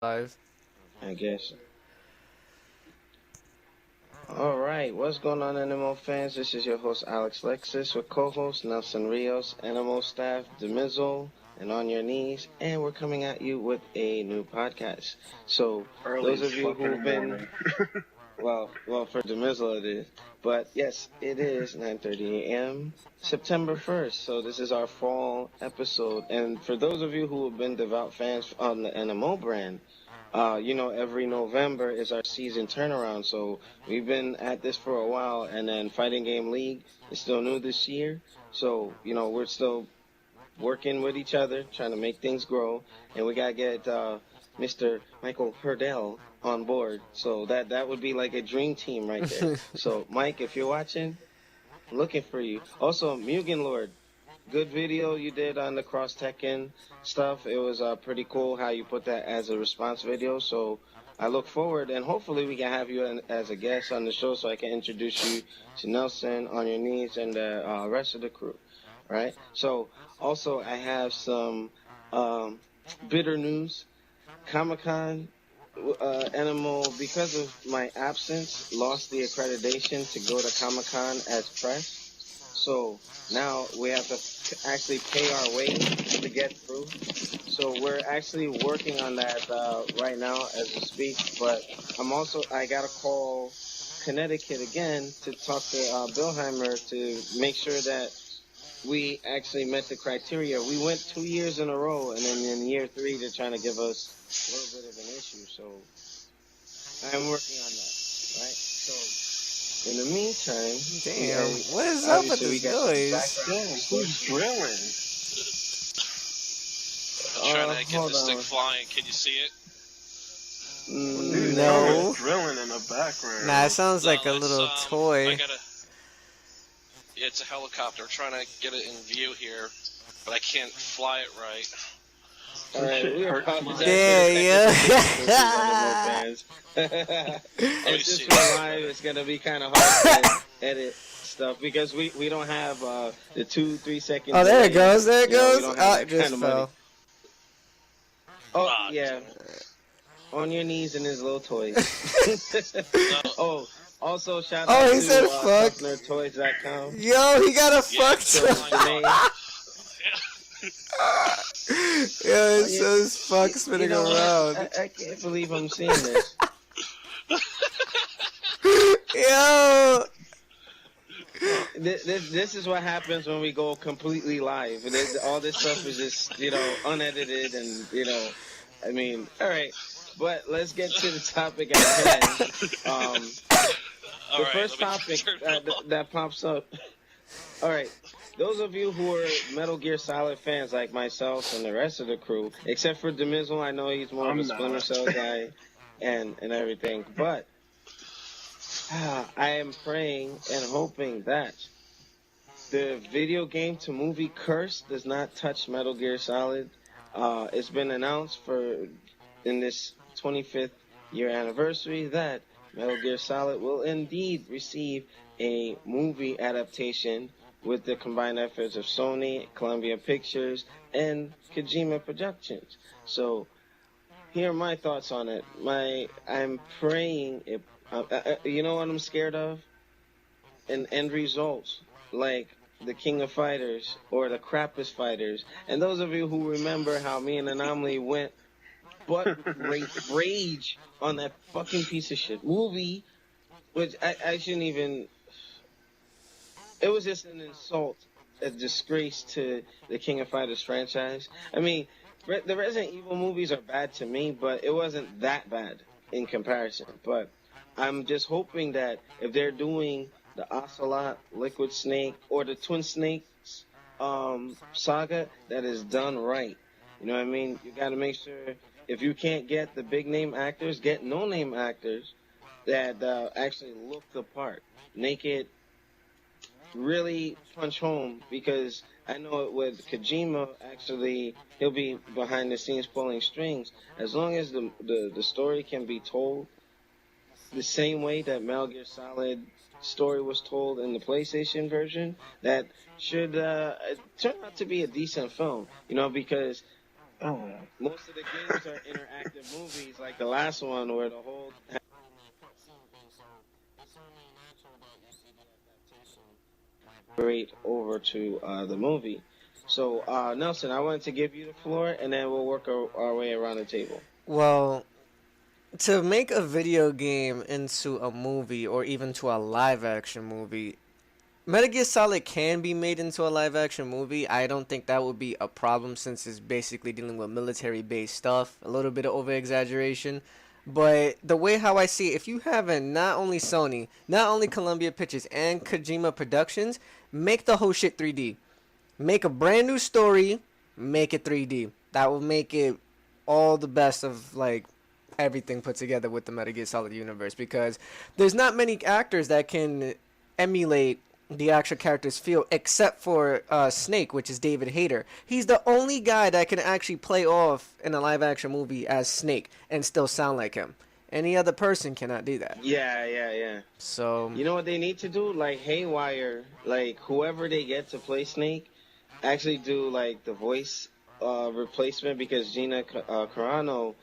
Live. I guess. All right, what's going on, Nmo fans? This is your host Alexlexus with co-host Nelson Rios, Nmo staff Demizzle, and On Your Knees, and we're coming at you with a new podcast. So Early those of you who've been well, for Demizzle it is, but yes, it is 9:30 a.m. September 1st. So this is our fall episode, and for those of you who have been devout fans on the Nmo brand. Every November is our season turnaround, so we've been at this for a while, and then Fighting Game League is still new this year, so, we're still working with each other, trying to make things grow, and we gotta get Mr. Michael Hurdell on board, so that would be like a dream team right there. So, Mike, if you're watching, I'm looking for you. Also, Mugen Lord. Good video you did on the cross Tekken stuff. It was pretty cool how you put that as a response video. So I look forward, and hopefully we can have you as a guest on the show so I can introduce you to Nelson, On Your Knees, and the rest of the crew. Right? So also I have some bitter news. Comic-Con, Nmo, because of my absence, lost the accreditation to go to Comic-Con as press. So now we have to actually pay our way to get through. So we're actually working on that right now as we speak. But I got to call Connecticut again to talk to Billheimer to make sure that we actually met the criteria. We went 2 years in a row, and then in year 3 they're trying to give us a little bit of an issue. So I'm working on that, right? So in the meantime, damn, what is up with this noise? Who's drilling? I'm trying to get this thing flying. Can you see it? Dude, no. Drilling in the background. Nah, it sounds like a little toy. Yeah, it's a helicopter. I'm trying to get it in view here, but I can't fly it right. Yeah. It's just live. It's gonna be kind of hard to edit stuff because we don't have the 2-3 seconds. Oh, there it goes. There it goes. Oh, it just fell. Oh, yeah. On your knees in his little toys. Oh, also shout out he to said fuck. Toys.com. Yo, he got a fuck toy. Yeah, it says fuck spinning around. I can't believe I'm seeing this. Yo! This is what happens when we go completely live. All this stuff is just, unedited and, alright. But let's get to the topic at hand. The first topic that pops up. Alright. Those of you who are Metal Gear Solid fans like myself and the rest of the crew, except for Demizzle, I know he's more of a Splinter Cell guy and everything, but I am praying and hoping that the video game to movie curse does not touch Metal Gear Solid. It's been announced in this 25th year anniversary that Metal Gear Solid will indeed receive a movie adaptation with the combined efforts of Sony, Columbia Pictures, and Kojima Productions. So, here are my thoughts on it. I'm praying, you know what I'm scared of? An end result, like the King of Fighters or the Krampus Fighters. And those of you who remember how me and Anomaly went rage on that fucking piece of shit movie, which I shouldn't even... It was just an insult, a disgrace to the King of Fighters franchise. I mean, the Resident Evil movies are bad to me, but it wasn't that bad in comparison. But I'm just hoping that if they're doing the Ocelot, Liquid Snake, or the Twin Snakes saga, that is done right. You know what I mean? You got to make sure, if you can't get the big name actors, get no name actors that actually look the part. Make it really punch home, because I know with Kojima, actually, he'll be behind the scenes pulling strings. As long as the story can be told the same way that Metal Gear Solid story was told in the PlayStation version, that should turn out to be a decent film. Because Oh. Most of the games are interactive movies, like the last one where the whole migrate over to the movie. So, Nelson, I wanted to give you the floor, and then we'll work our way around the table. Well, to make a video game into a movie or even to a live action movie, Metal Gear Solid can be made into a live action movie. I don't think that would be a problem since it's basically dealing with military based stuff, a little bit of over exaggeration. But the way how I see it, if you have not only Sony, not only Columbia Pictures and Kojima Productions, make the whole shit 3D. Make a brand new story, make it 3D. That will make it all the best of like everything put together with the Metal Gear Solid universe, because there's not many actors that can emulate the actual character's feel except for Snake, which is David Hayter. He's the only guy that can actually play off in a live action movie as Snake and still sound like him. Any other person cannot do that. Yeah. So You know what they need to do? Like Haywire, like whoever they get to play Snake, actually do like the voice replacement, because Gina Carano,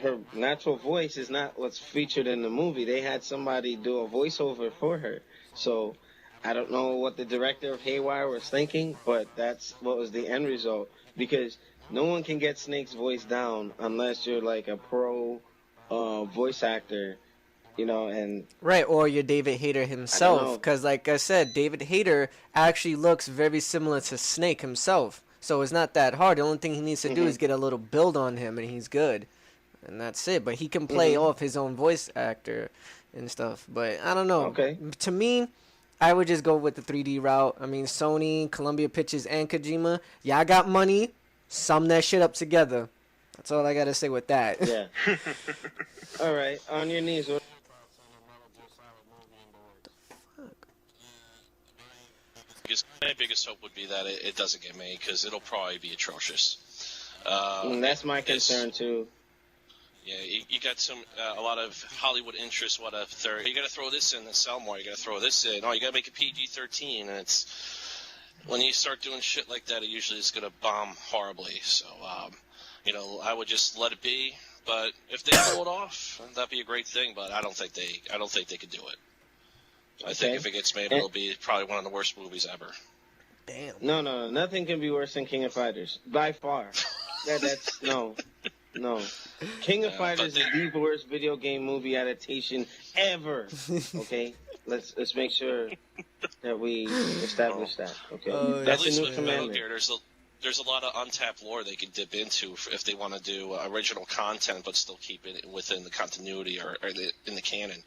her natural voice is not what's featured in the movie. They had somebody do a voiceover for her. So I don't know what the director of Haywire was thinking, but that's what was the end result. Because no one can get Snake's voice down unless you're like a pro voice actor, you know, and right, or you're David Hayter himself, because like I said, David Hayter actually looks very similar to Snake himself. So it's not that hard. The only thing he needs to do is get a little build on him, and he's good. And that's it. But he can play off his own voice actor and stuff. But I don't know. Okay. To me, I would just go with the 3D route. I mean, Sony, Columbia Pictures, and Kojima, y'all got money. Sum that shit up together. That's all I got to say with that. yeah. All right, on your knees. My biggest hope would be that it doesn't get made, because it'll probably be atrocious. That's my concern too. Yeah, you got a lot of Hollywood interests. What if you got to throw this in to sell more? You got to throw this in. Oh, you got to make it PG-13, and it's when you start doing shit like that, it usually is going to bomb horribly. So, I would just let it be. But if they pull it off, that'd be a great thing. But I don't think they could do it. I think if it gets made, it'll be probably one of the worst movies ever. Damn. No. Nothing can be worse than King of Fighters. By far. That's no. King of Fighters is the worst video game movie adaptation ever. Okay? Let's make sure that we establish that. Okay? That's a new commandment. There's a lot of untapped lore they can dip into if they want to do original content, but still keep it within the continuity or in the canon.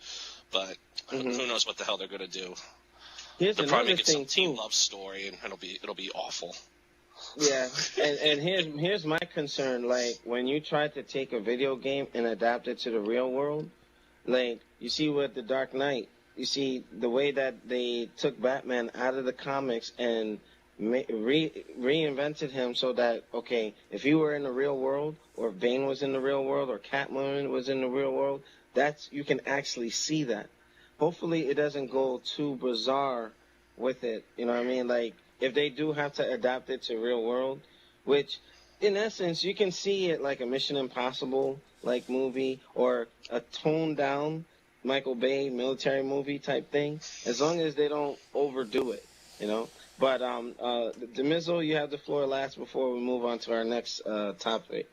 But who knows what the hell they're going to do? They'll probably make it some teen love story, and it'll be awful. Yeah, and here's my concern. Like, when you try to take a video game and adapt it to the real world, like you see with The Dark Knight, you see the way that they took Batman out of the comics and reinvented him so that, okay, if he were in the real world, or if Bane was in the real world, or Catwoman was in the real world, you can actually see that. Hopefully it doesn't go too bizarre with it, you know what I mean? Like, if they do have to adapt it to real world, which in essence you can see it like a Mission Impossible like movie, or a toned down Michael Bay military movie type thing, as long as they don't overdo it, you know. But Demizzle, you have the floor last before we move on to our next topic.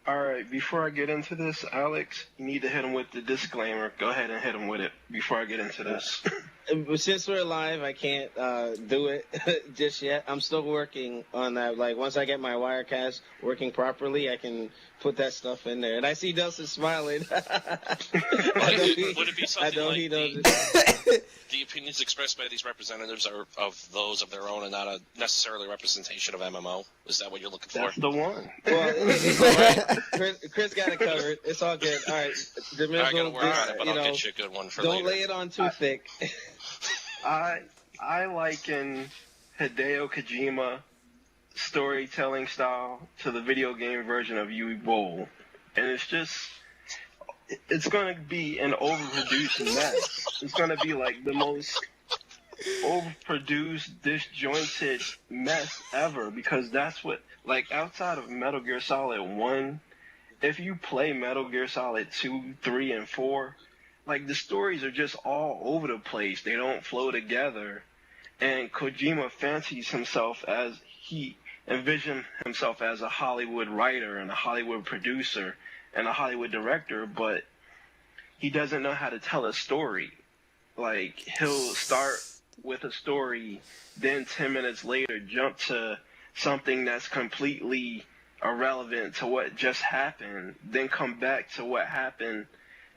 All right, before I get into this, Alex, you need to hit him with the disclaimer. Go ahead and hit him with it before I get into this. Since we're live, I can't do it just yet. I'm still working on that. Like, once I get my Wirecast working properly, I can put that stuff in there. And I see Delson smiling. Would it be something like the opinions expressed by these representatives are of those of their own and not necessarily a representation of MMO? Is that what you're looking for? That's the one. Well, it's all right. Chris got it covered. It's all good. All right. I got to work on it, but I'll get you a good one for later. Don't lay it on too thick. I liken Hideo Kojima storytelling style to the video game version of Yui Bowl. And it's going to be an overproduced mess. It's going to be like the most overproduced, disjointed mess ever, because that's what, like, outside of Metal Gear Solid 1, if you play Metal Gear Solid 2, 3, and 4, like, the stories are just all over the place. They don't flow together. And Kojima fancies himself as, he envisioned himself as a Hollywood writer and a Hollywood producer and a Hollywood director, but he doesn't know how to tell a story. Like, he'll start with a story, then 10 minutes later jump to something that's completely irrelevant to what just happened, then come back to what happened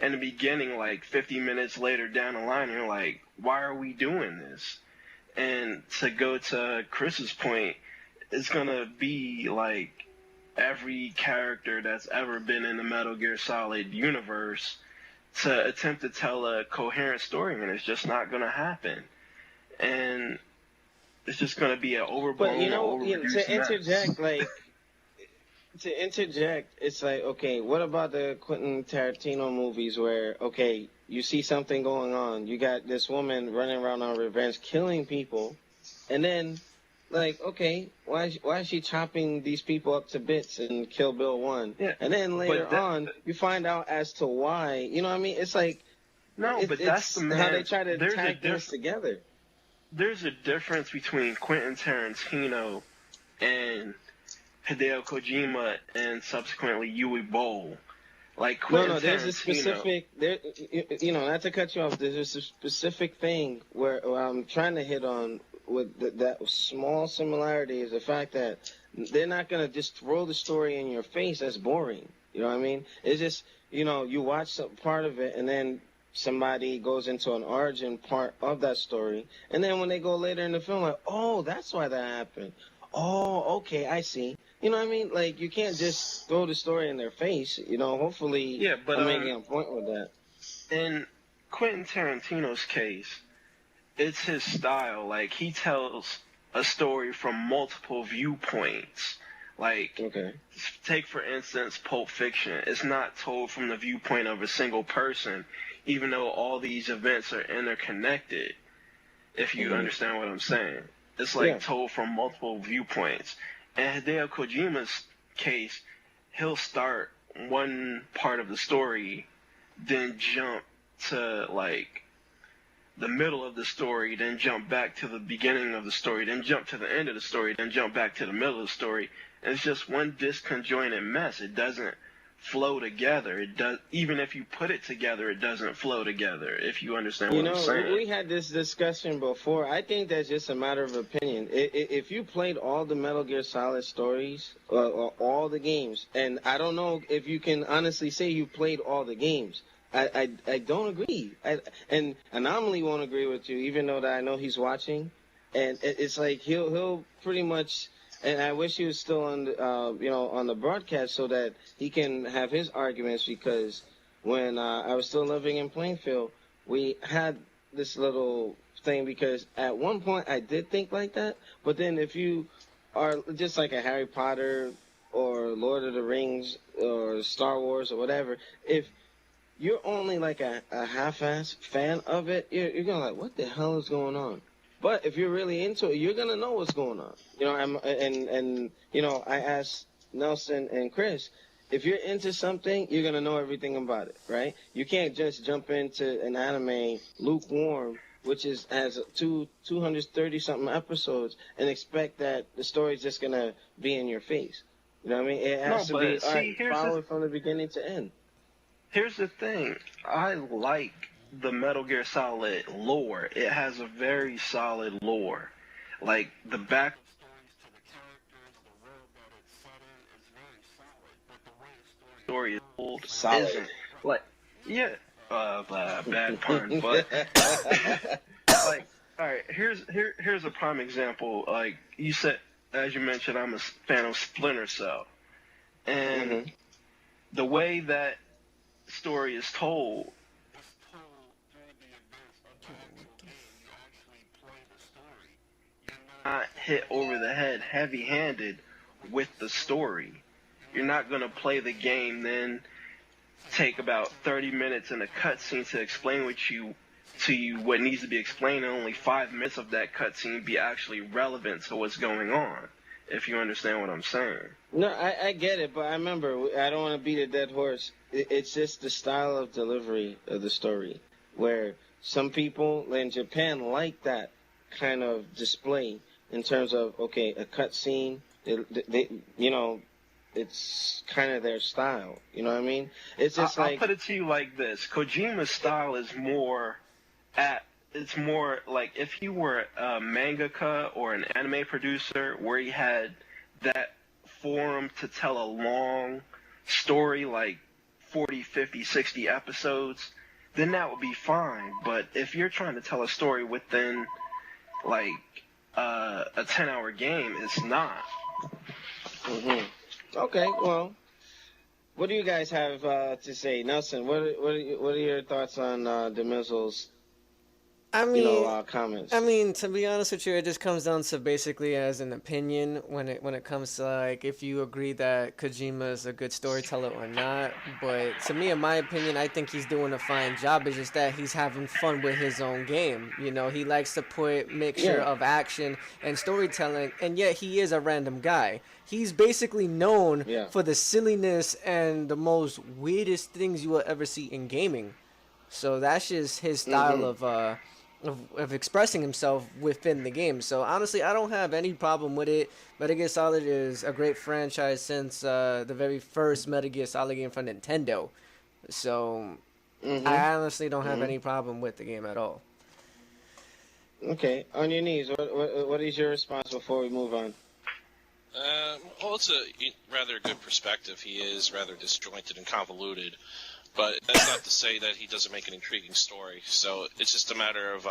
in the beginning, like 50 minutes later down the line, and you're like, why are we doing this? And to go to Chris's point, it's gonna be like every character that's ever been in the Metal Gear Solid universe to attempt to tell a coherent story, and it's just not gonna happen. And it's just gonna be an overblown, But overproduced to interject, it's like, okay, what about the Quentin Tarantino movies where, okay, you see something going on, you got this woman running around on revenge, killing people, and then, like, okay, why is she chopping these people up to bits in Kill Bill 1? Yeah, and then later on, you find out as to why. You know what I mean? It's like, no, but that's the how they try to tag this together. There's a difference between Quentin Tarantino and Hideo Kojima and subsequently Yui Boll. Like, Quentin there's a Tarantino. specific, not to cut you off, there's a specific thing where I'm trying to hit on with that small similarity is the fact that they're not going to just throw the story in your face. That's boring. You know what I mean? It's just, you watch some part of it and then somebody goes into an origin part of that story. And then when they go later in the film, like, oh, that's why that happened. Oh, okay, I see. You know what I mean? Like, you can't just throw the story in their face. Hopefully I'm making a point with that. In Quentin Tarantino's case, it's his style. Like, he tells a story from multiple viewpoints. Like, okay. Take, for instance, Pulp Fiction. It's not told from the viewpoint of a single person, even though all these events are interconnected, if you understand what I'm saying. It's like told from multiple viewpoints. In Hideo Kojima's case, he'll start one part of the story, then jump to, like, the middle of the story, then jump back to the beginning of the story, then jump to the end of the story, then jump back to the middle of the story. And it's just one disconjointed mess. It doesn't flow together. It does, even if you put it together, it doesn't flow together, if you understand what I'm saying. We had this discussion before. I think that's just a matter of opinion. If you played all the Metal Gear Solid stories, or all the games, and I don't know if you can honestly say you played all the games, I don't agree. And Anomaly won't agree with you, even though that I know he's watching. And it's like he'll pretty much. And I wish he was still on the, on the broadcast so that he can have his arguments, because when I was still living in Plainfield, we had this little thing, because at one point I did think like that, but then if you are just like a Harry Potter or Lord of the Rings or Star Wars or whatever, if you're only like a half-ass fan of it, you're going to like, what the hell is going on? But if you're really into it, you're gonna know what's going on. I asked Nelson and Chris, if you're into something, you're gonna know everything about it, right? You can't just jump into an anime lukewarm, which has 230 something episodes, and expect that the story's just gonna be in your face. You know what I mean? It has to be followed from the beginning to end. Here's the thing. I like the Metal Gear Solid lore. It has a very solid lore. Like, the back story is old. Solid. Like, yeah, bad pun, but like, all right, here's a prime example. Like you said, as you mentioned, I'm a fan of Splinter Cell, and the way that story is told. Not hit over the head heavy-handed with the story. You're not going to play the game, then take about 30 minutes in a cutscene to explain what you to you what needs to be explained, and only 5 minutes of that cutscene be actually relevant to what's going on, if you understand what I'm saying. No, I get it, but I remember, I don't want to beat a dead horse. It's just the style of delivery of the story, where some people in Japan like that kind of display in terms of, okay, a cutscene, they, you know, it's kind of their style. You know what I mean? It's just I'll put it to you like this. Kojima's style is it's more like if he were a mangaka or an anime producer where he had that forum to tell a long story like 40, 50, 60 episodes, then that would be fine. But if you're trying to tell a story within like a 10-hour game, it's not. Mm-hmm. Okay, well, what do you guys have to say? Nelson, what are your thoughts on Demizzle's comments? I mean, to be honest with you, it just comes down to basically as an opinion when it comes to like if you agree that Kojima is a good storyteller or not. But to me, in my opinion, I think he's doing a fine job. It's just that he's having fun with his own game. You know, he likes to put mixture of action and storytelling, and yet he is a random guy. He's basically known for the silliness and the most weirdest things you will ever see in gaming. So that's just his style of expressing himself within the game. So honestly, I don't have any problem with it. Metal Gear Solid is a great franchise since the very first Metal Gear Solid game from Nintendo. So I honestly don't have any problem with the game at all. Okay, on your knees, what is your response before we move on? Well, it's a rather good perspective. He is rather disjointed and convoluted. But that's not to say that he doesn't make an intriguing story. So it's just a matter of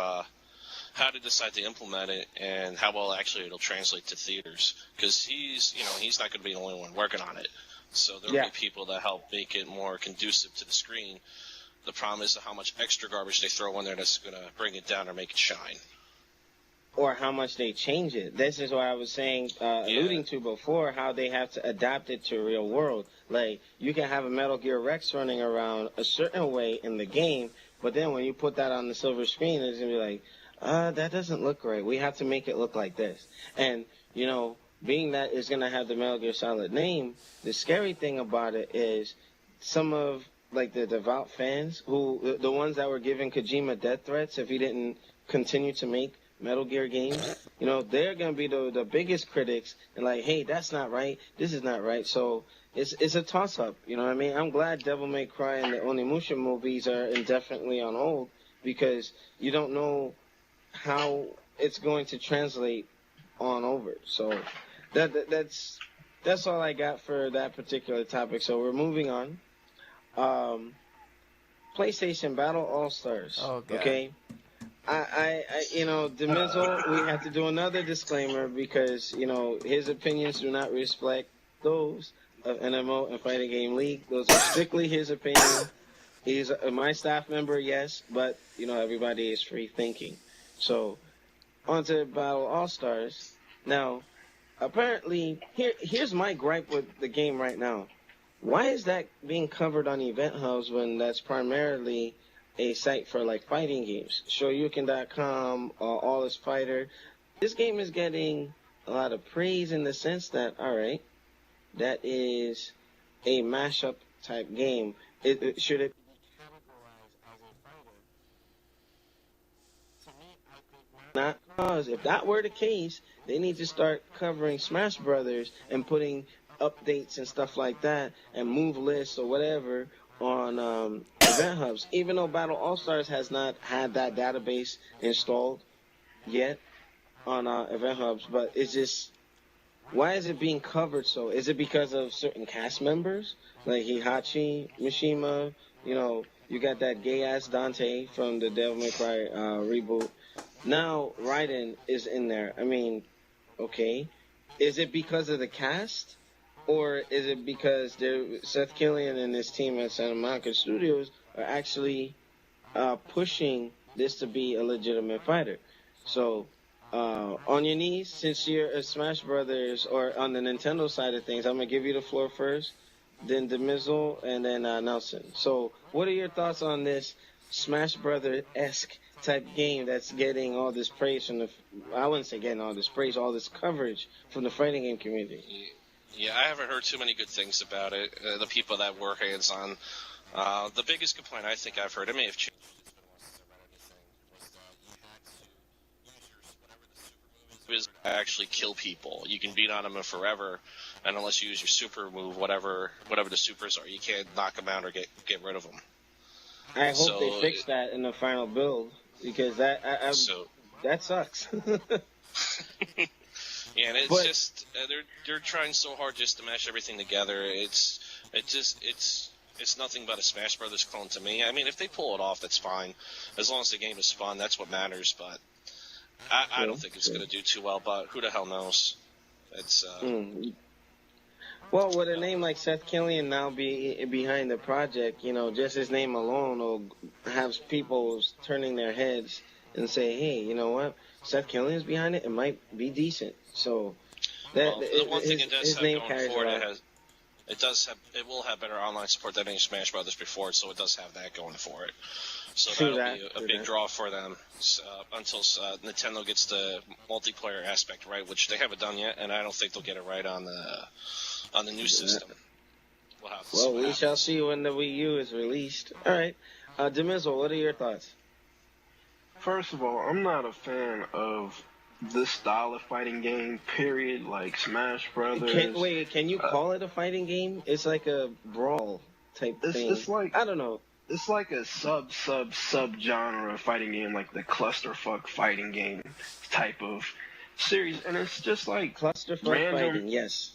how to decide to implement it and how well actually it'll translate to theaters. Because he's not going to be the only one working on it. So there will be people that help make it more conducive to the screen. The problem is how much extra garbage they throw in there that's going to bring it down or make it shine. Or how much they change it. This is what I was saying, alluding to before, how they have to adapt it to real world. Like, you can have a Metal Gear Rex running around a certain way in the game, but then when you put that on the silver screen, it's going to be like, that doesn't look right. We have to make it look like this. And, you know, being that it's going to have the Metal Gear Solid name, the scary thing about it is some of, like, the devout fans, the ones that were giving Kojima death threats if he didn't continue to make Metal Gear games, you know, they're going to be the biggest critics and like, hey, that's not right. This is not right. So it's a toss-up, you know what I mean? I'm glad Devil May Cry and the Onimusha movies are indefinitely on hold because you don't know how it's going to translate on over. So that's all I got for that particular topic. So we're moving on. PlayStation Battle All-Stars. Oh, God. Okay. Demizzle, we have to do another disclaimer because, you know, his opinions do not reflect those of Nmo and Fighting Game League. Those are strictly his opinion. He's my staff member, yes, but, you know, everybody is free thinking. So, on to Battle All-Stars. Now, apparently, here's my gripe with the game right now. Why is that being covered on Event Hubs when that's primarily a site for like fighting games? Shoryuken.com, All Is Fighter. This game is getting a lot of praise in the sense that, all right, that is a mashup type game. Should it be categorized as a fighter? To me, I think not, because if that were the case, they need to start covering Smash Brothers and putting updates and stuff like that and move lists or whatever on Event Hubs, even though Battle All-Stars has not had that database installed yet on Event Hubs, but it's just, why is it being covered so? Is it because of certain cast members? Like Hihachi, Mishima, you know, you got that gay-ass Dante from the Devil May Cry reboot. Now Raiden is in there. I mean, okay. Is it because of the cast? Or is it because Seth Killian and his team at Santa Monica Studios are actually pushing this to be a legitimate fighter? So, on your knees, since you're a Smash Brothers or on the Nintendo side of things, I'm going to give you the floor first, then Demizzle, and then Nelson. So, what are your thoughts on this Smash Brother-esque type game that's getting all this praise from the. I wouldn't say getting all this praise, all this coverage from the fighting game community. Yeah, I haven't heard too many good things about it. The people that were hands-on. The biggest complaint I think I've heard, it may have changed, is actually kill people. You can beat on them forever, and unless you use your super move, whatever the supers are, you can't knock them out or get rid of them. I hope they fix that in the final build, because that sucks. Yeah, and it's just they're trying so hard just to mash everything together. It's nothing but a Smash Brothers clone to me. I mean, if they pull it off, that's fine. As long as the game is fun, that's what matters. But I don't think it's going to do too well. But who the hell knows? It's Well, with a name like Seth Killian now be behind the project, just his name alone will have people turning their heads and say, hey, you know what? Seth Killian's behind it. It might be decent. So the one thing it does have going for it, it will have better online support than any Smash Brothers before it, so it does have that going for it. So that'll be a big draw for them until Nintendo gets the multiplayer aspect right, which they haven't done yet, and I don't think they'll get it right on the new system. We shall see when the Wii U is released. All right, Demizzle, what are your thoughts? First of all, I'm not a fan of this style of fighting game, period, like Smash Brothers. Can you call it a fighting game? It's like a brawl type thing. It's like, I don't know. It's like a sub genre of fighting game, like the clusterfuck fighting game type of series, and it's just like clusterfuck random fighting, yes.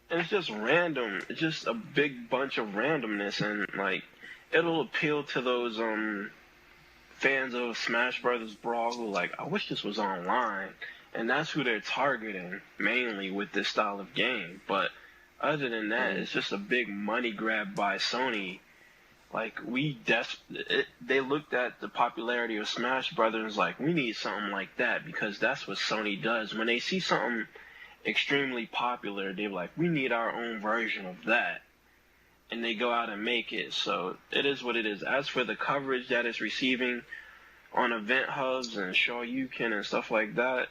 And it's just random. It's just a big bunch of randomness, and like it'll appeal to those fans of Smash Brothers Brawl who like, I wish this was online, and that's who they're targeting mainly with this style of game. But other than that, it's just a big money grab by Sony. Like they looked at the popularity of Smash Brothers like, we need something like that, because that's what Sony does. When they see something extremely popular, they're like, we need our own version of that, and they go out and make it. So it is what it is. As for the coverage that it's receiving on event hubs and Shoryuken and stuff like that,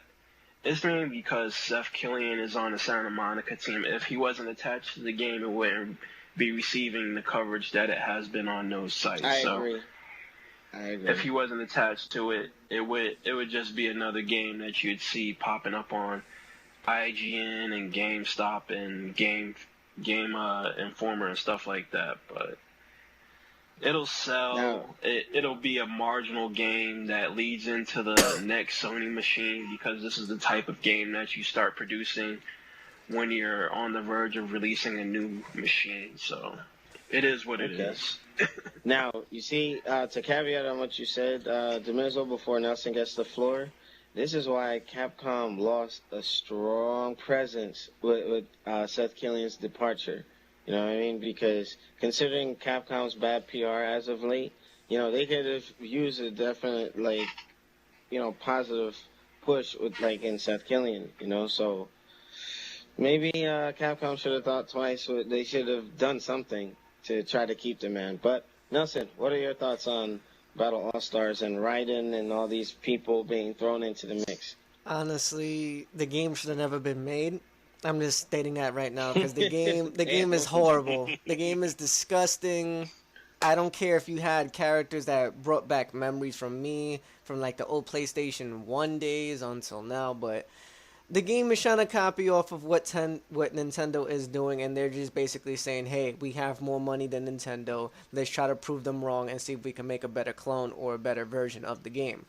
it's mainly because Seth Killian is on the Santa Monica team. If he wasn't attached to the game, it wouldn't be receiving the coverage that it has been on those sites. I agree. If he wasn't attached to it, it would just be another game that you'd see popping up on IGN and GameStop and Game Informer and stuff like that. But it'll sell. No. It'll be a marginal game that leads into the next Sony machine, because this is the type of game that you start producing when you're on the verge of releasing a new machine. So it is what it is. Now, you see, to caveat on what you said, Demizzle, before Nelson gets the floor, this is why Capcom lost a strong presence with Seth Killian's departure. You know what I mean? Because considering Capcom's bad PR as of late, they could have used a definite, positive push with, in Seth Killian, so maybe Capcom should have thought twice. They should have done something to try to keep the man. But, Nelson, what are your thoughts on Battle All-Stars and Raiden and all these people being thrown into the mix? Honestly, the game should have never been made. I'm just stating that right now, because the game is horrible. The game is disgusting. I don't care if you had characters that brought back memories from me, from the old PlayStation 1 days until now, but the game is trying to copy off of what Nintendo is doing, and they're just basically saying, hey, we have more money than Nintendo. Let's try to prove them wrong and see if we can make a better clone or a better version of the game.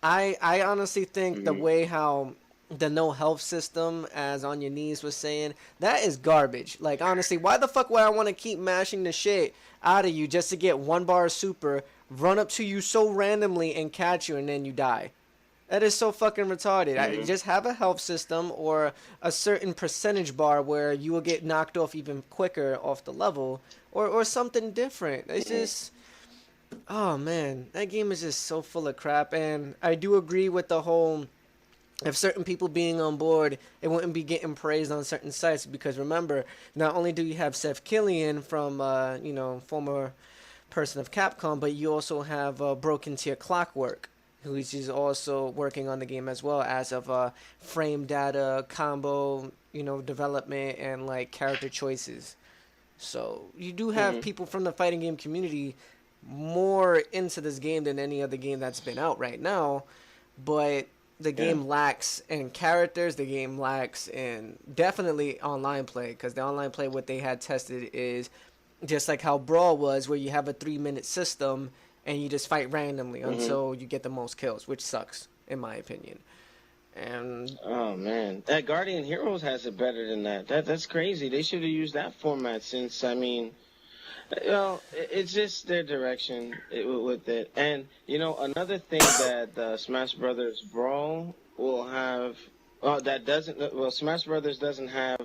I honestly think the way how the no health system, as On Your Knees was saying, that is garbage. Honestly, why the fuck would I want to keep mashing the shit out of you just to get one bar of super, run up to you so randomly and catch you, and then you die? That is so fucking retarded. I just have a health system or a certain percentage bar where you will get knocked off even quicker off the level, or something different. It's just, oh man, that game is just so full of crap. And I do agree with the whole, if certain people being on board, it wouldn't be getting praised on certain sites, because remember, not only do you have Seth Killian from former person of Capcom, but you also have Broken Tier Clockwork, who is also working on the game as well as of frame data, combo, development, and like character choices. So you do have people from the fighting game community more into this game than any other game that's been out right now, but the game lacks in characters, the game lacks in definitely online play, because the online play, what they had tested is just like how Brawl was, where you have a 3-minute system and you just fight randomly until you get the most kills, which sucks, in my opinion. And oh man, that Guardian Heroes has it better than that. That's crazy. They should have used that format since, I mean, it's just their direction with it. And another thing that Smash Brothers Brawl will have, Smash Brothers doesn't have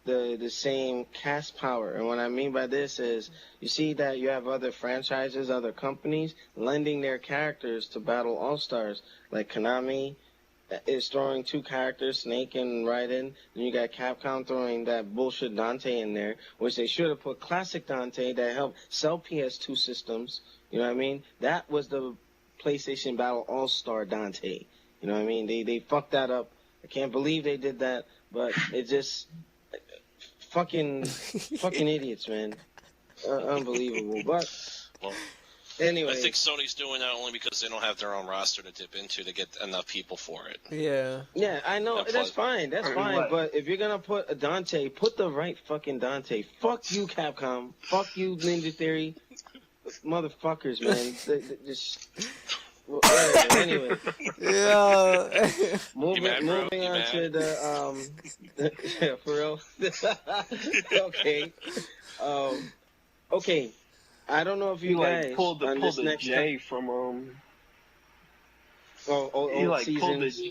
the same cast power. And what I mean by this is, you see that you have other franchises, other companies lending their characters to battle Allstars, like Konami is throwing 2 characters, Snake and Raiden. Then you got Capcom throwing that bullshit Dante in there, which they should have put classic Dante that helped sell PS2 systems. You know what I mean? That was the PlayStation Battle All-Star Dante. You know what I mean? They fucked that up. I can't believe they did that, but it just fucking idiots, man. Unbelievable. But Well, anyway, I think Sony's doing that only because they don't have their own roster to dip into to get enough people for it. Yeah, I know. That's fine. That's fine. But if you're going to put a Dante, put the right fucking Dante. Fuck you, Capcom. Fuck you, Ninja Theory. Motherfuckers, man. Just... Well, anyway. Yeah. Moving on to the yeah, for real. Okay. Okay. I don't know if you guys pulled on this the next J from old seasons.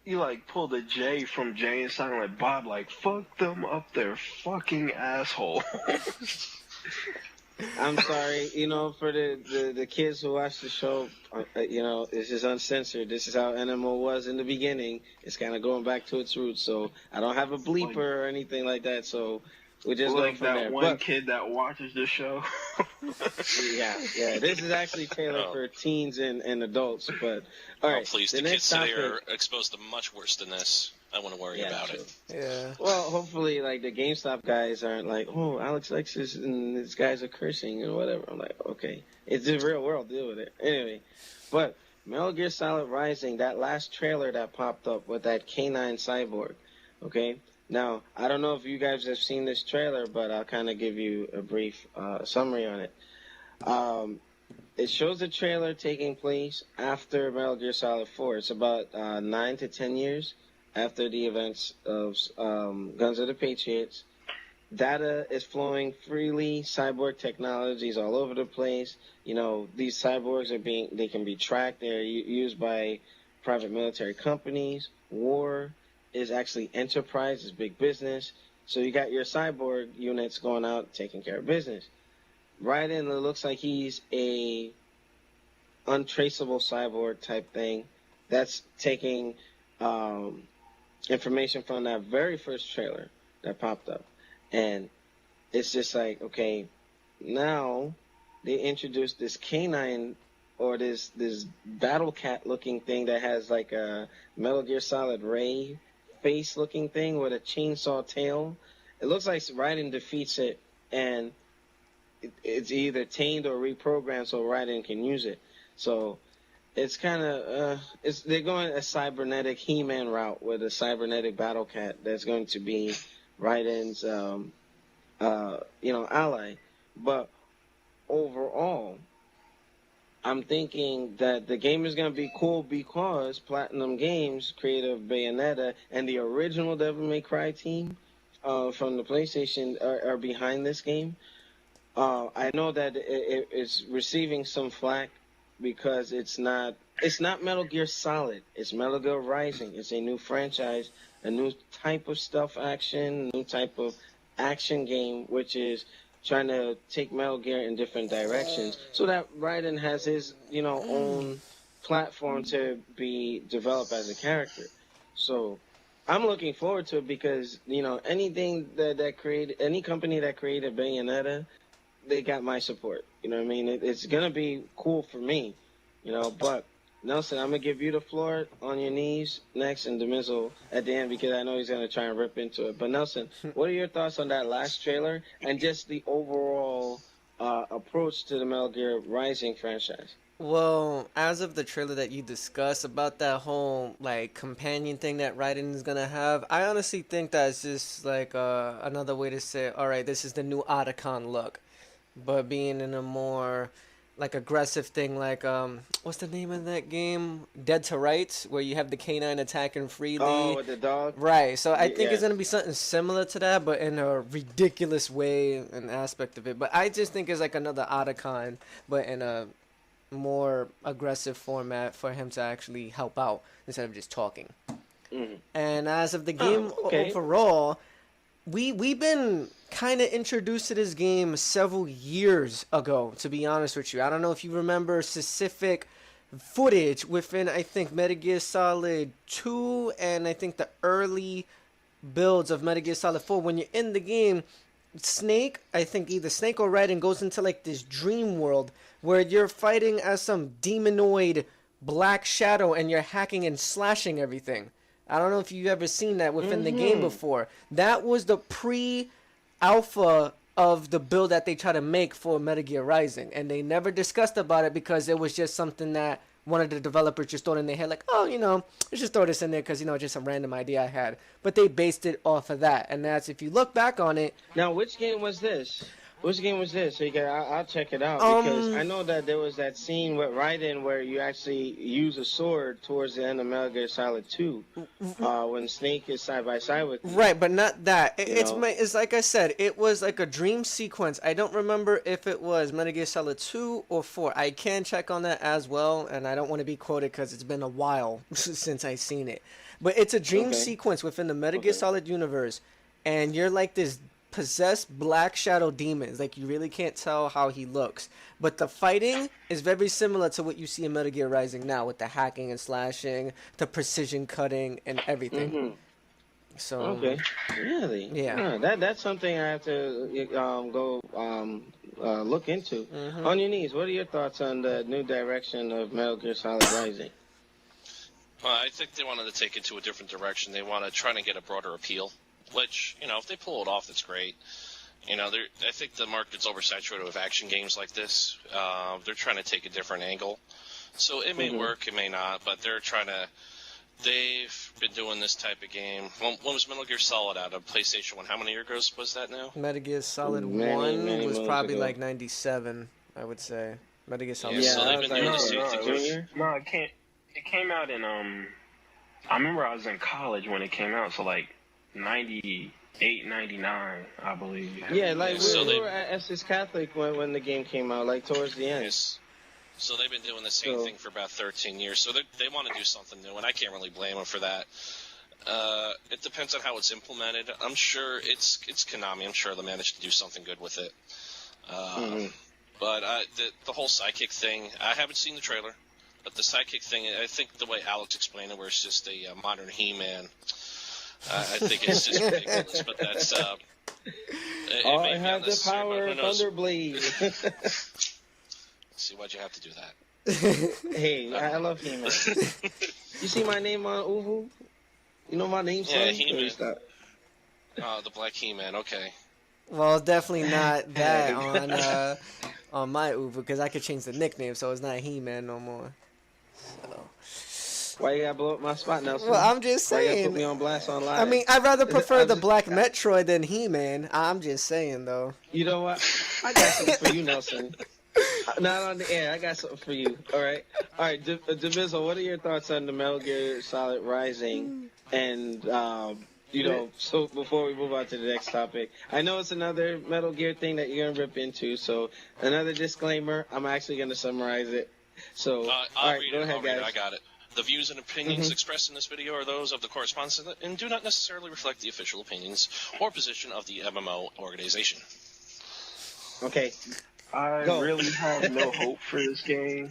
You pulled a J from Jay and Silent Bob, fuck them up their fucking asshole. I'm sorry, for the kids who watch the show, this is uncensored. This is how Nmo was in the beginning. It's kind of going back to its roots. So I don't have a bleeper or anything like that. So we just go from there. One kid that watches the show. yeah. This is actually tailored for teens and adults. But all right, please, the kids today are exposed to much worse than this. I want to worry about it. Yeah. Well, hopefully, the GameStop guys aren't like, oh, Alexlexus and these guys are cursing or whatever. I'm like, okay, it's the real world. Deal with it. Anyway, but Metal Gear Solid Rising, that last trailer that popped up with that K9 cyborg, okay? Now, I don't know if you guys have seen this trailer, but I'll kind of give you a brief summary on it. It shows the trailer taking place after Metal Gear Solid 4. It's about 9 to 10 years after the events of Guns of the Patriots. Data is flowing freely. Cyborg technologies all over the place. These cyborgs they can be tracked. They're used by private military companies. War is actually enterprise, is big business. So you got your cyborg units going out taking care of business. Raiden, it looks like he's a untraceable cyborg type thing that's taking information from that very first trailer that popped up. And it's just like, okay, now they introduced this canine or this battle cat looking thing that has like a Metal Gear Solid Ray face looking thing with a chainsaw tail. It looks like Raiden defeats it and it's either tamed or reprogrammed so Raiden can use it. So it's kind of they're going a cybernetic He-Man route with a cybernetic battle cat that's going to be Raiden's ally. But overall, I'm thinking that the game is going to be cool because Platinum Games, creator of Bayonetta, and the original Devil May Cry team from the PlayStation are behind this game. I know that it's receiving some flack because it's not Metal Gear Solid. It's Metal Gear Rising. It's a new franchise, a new type of stealth action, new type of action game, which is trying to take Metal Gear in different directions so that Raiden has his, own platform to be developed as a character. So I'm looking forward to it because, anything that created, any company that created Bayonetta they got my support. You know what I mean? It's gonna be cool for me, you know. But Nelson, I'm gonna give you the floor on your knees next, and Demizzle at the end because I know he's gonna try and rip into it. But Nelson, what are your thoughts on that last trailer and just the overall approach to the Metal Gear Rising franchise? Well, as of the trailer that you discussed about that whole like companion thing that Raiden is gonna have, I honestly think that's just like another way to say, all right, this is the new Otacon look, but being in a more like aggressive thing, like what's the name of that game? Dead to Rights, where you have the canine attacking freely. Oh, with the dog. Right. So I think Yes. it's gonna be something similar to that, but in a ridiculous way, an aspect of it. But I just think it's like another Otacon, but in a more aggressive format for him to actually help out instead of just talking. Mhm. And as of the game okay. overall, we've been kind of introduced to this game several years ago, to be honest with you. I don't know if you remember specific footage within, I think, Metal Gear Solid 2 and I think the early builds of Metal Gear Solid 4. When you're in the game, Snake, I think either Snake or Raiden goes into like this dream world where you're fighting as some demonoid black shadow and you're hacking and slashing everything. I don't know if you've ever seen that within the game before. That was the pre-alpha of the build that they try to make for Metal Gear Rising, and they never discussed about it because it was just something that one of the developers just thought in their head, like, oh, you know, let's just throw this in there because, you know, just some random idea I had. But they based it off of that, and that's, if you look back on it. Now, which game was this? Which game was this? So I'll check it out because I know that there was that scene with Raiden where you actually use a sword towards the end of Metal Gear Solid 2 when Snake is side by side with you. Right, but not that. It's know? it's like I said, it was like a dream sequence. I don't remember if it was Metal Gear Solid 2 or 4. I can check on that as well, and I don't want to be quoted because it's been a while since I've seen it. But it's a dream sequence within the Metal Gear Solid universe, and you're like this possessed black shadow demons. Like, you really can't tell how he looks, but the fighting is very similar to what you see in Metal Gear Rising now, with the hacking and slashing, the precision cutting and everything. So Really, yeah. That's something I have to go look into. On your knees, what are your thoughts on the new direction of Metal Gear Solid Rising? I think they wanted to take it to a different direction. They want to try to get a broader appeal. Which, you know, if they pull it off, that's great. You know, I think the market's oversaturated with action games like this. They're trying to take a different angle. So it may work, it may not, but they've been doing this type of game. When was Metal Gear Solid out of PlayStation 1? How many years was that now? Metal Gear Solid 1 was probably like 97, I would say. Metal Gear Solid 1. So they've been doing the same thing. No, it came out in, I remember I was in college when it came out, so like 98, 99, I believe. Yeah, like we were at Essex Catholic when the game came out, like towards the end. Yes. So they've been doing the same thing for about 13 years. So they want to do something new, and I can't really blame them for that. It depends on how it's implemented. I'm sure it's Konami. I'm sure they'll manage to do something good with it. But the whole sidekick thing, I haven't seen the trailer, but the sidekick thing, I think the way Alex explained it, where it's just a modern He-Man, I think it's just ridiculous, but that's... I have the power of Thunderblade. See, why'd you have to do that? Hey, I love He-Man. You see my name on Uvu? You know my name, son? Yeah, He-Man. Oh, the Black He-Man, okay. Well, it's definitely not that on my Uber, because I could change the nickname, so it's not He-Man no more. So... Why you gotta blow up my spot now? Well, I'm just saying. Why you gotta put me on blast online? I mean, I'd rather prefer the Black Metroid than He-Man. I'm just saying, though. You know what? I got something for you, Nelson. Not on the air. I got something for you. All right. Demizzle, what are your thoughts on the Metal Gear Solid Rising? And you know, so before we move on to the next topic, I know it's another Metal Gear thing that you're gonna rip into. So another disclaimer. I'm actually gonna summarize it. So all right, go ahead, guys. I got it. The views and opinions expressed in this video are those of the correspondents and do not necessarily reflect the official opinions or position of the MMO organization. Okay. I really have no hope for this game.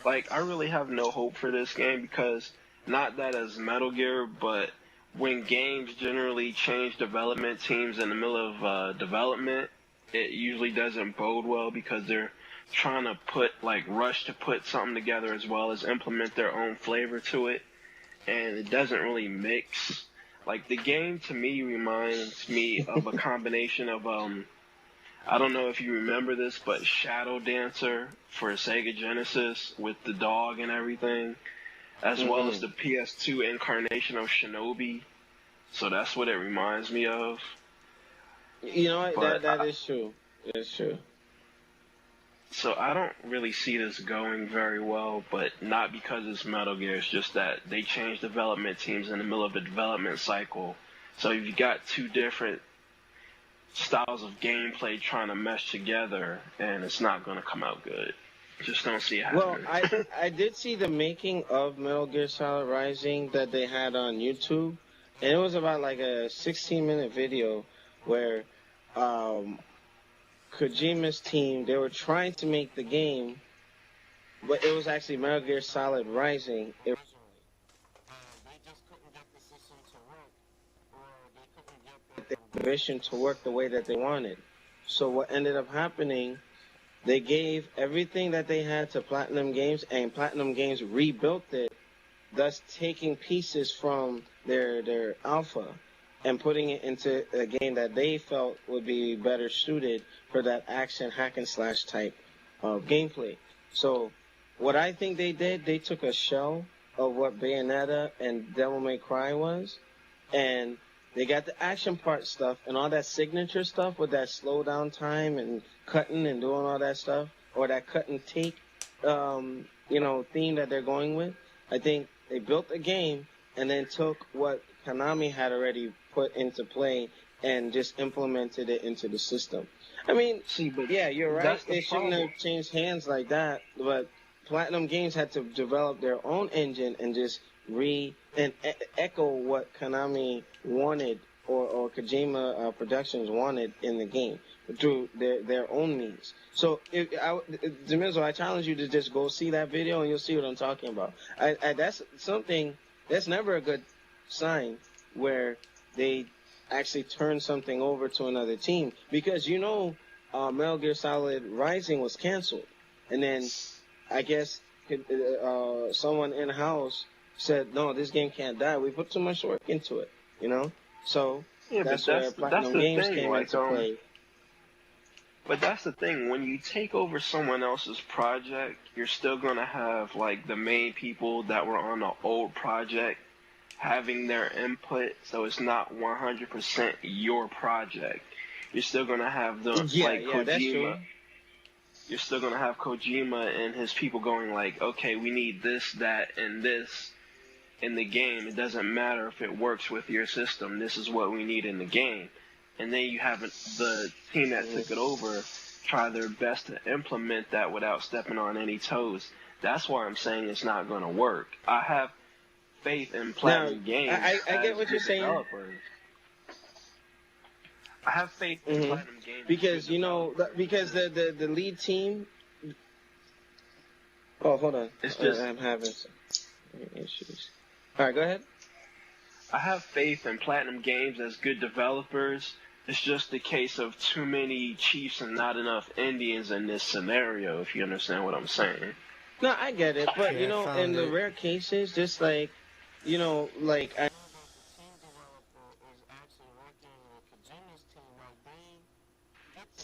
Like, I really have no hope for this game because, not that as Metal Gear, but when games generally change development teams in the middle of development, it usually doesn't bode well because they're trying to rush to put something together as well as implement their own flavor to it, and it doesn't really mix. Like, the game to me reminds me of a combination of I don't know if you remember this, but Shadow Dancer for Sega Genesis with the dog and everything, as well as the PS2 incarnation of Shinobi. So that's what it reminds me of. You know what? That is true. It's true. So I don't really see this going very well, but not because it's Metal Gear. It's just that they changed development teams in the middle of a development cycle. So if you got two different styles of gameplay trying to mesh together, and it's not going to come out good. Just don't see it happening. Well, I did see the making of Metal Gear Solid Rising that they had on YouTube, and it was about like a 16-minute video where Kojima's team, they were trying to make the game, but it was actually Metal Gear Solid Rising. They just couldn't get the system to work, or they couldn't get the mission to work the way that they wanted. So what ended up happening, they gave everything that they had to Platinum Games, and Platinum Games rebuilt it, thus taking pieces from their alpha and putting it into a game that they felt would be better suited for that action hack and slash type of gameplay. So what I think they did, they took a shell of what Bayonetta and Devil May Cry was, and they got the action part stuff and all that signature stuff with that slow down time and cutting and doing all that stuff, or that cut and take, theme that they're going with. I think they built a game and then took what Konami had already put into play and just implemented it into the system. I mean, yeah, you're right. It shouldn't have changed hands like that, but Platinum Games had to develop their own engine and just echo what Konami wanted or Kojima Productions wanted in the game through their own means. So, Demizzle, I challenge you to just go see that video and you'll see what I'm talking about. That's something that's never a good sign where they actually turn something over to another team, because Metal Gear Solid Rising was canceled, and then I guess someone in-house said, no, this game can't die. We put too much work into it, So that's where Platinum Games came into play. But that's the thing. When you take over someone else's project, you're still going to have, the main people that were on the old project having their input, so it's not 100% your project. You're still going to have them, Kojima. That's true. You're still going to have Kojima and his people going okay, we need this, that, and this in the game. It doesn't matter if it works with your system. This is what we need in the game. And then you have the team that took it over try their best to implement that without stepping on any toes. That's why I'm saying it's not going to work. I have faith in Platinum Games. I get what you're saying. Developers. I have faith in Platinum Games because because the lead team. Oh, hold on. It's just I'm having some issues. All right, go ahead. I have faith in Platinum Games as good developers. It's just a case of too many Chiefs and not enough Indians in this scenario, if you understand what I'm saying. No, I get it, but in the rare cases, just I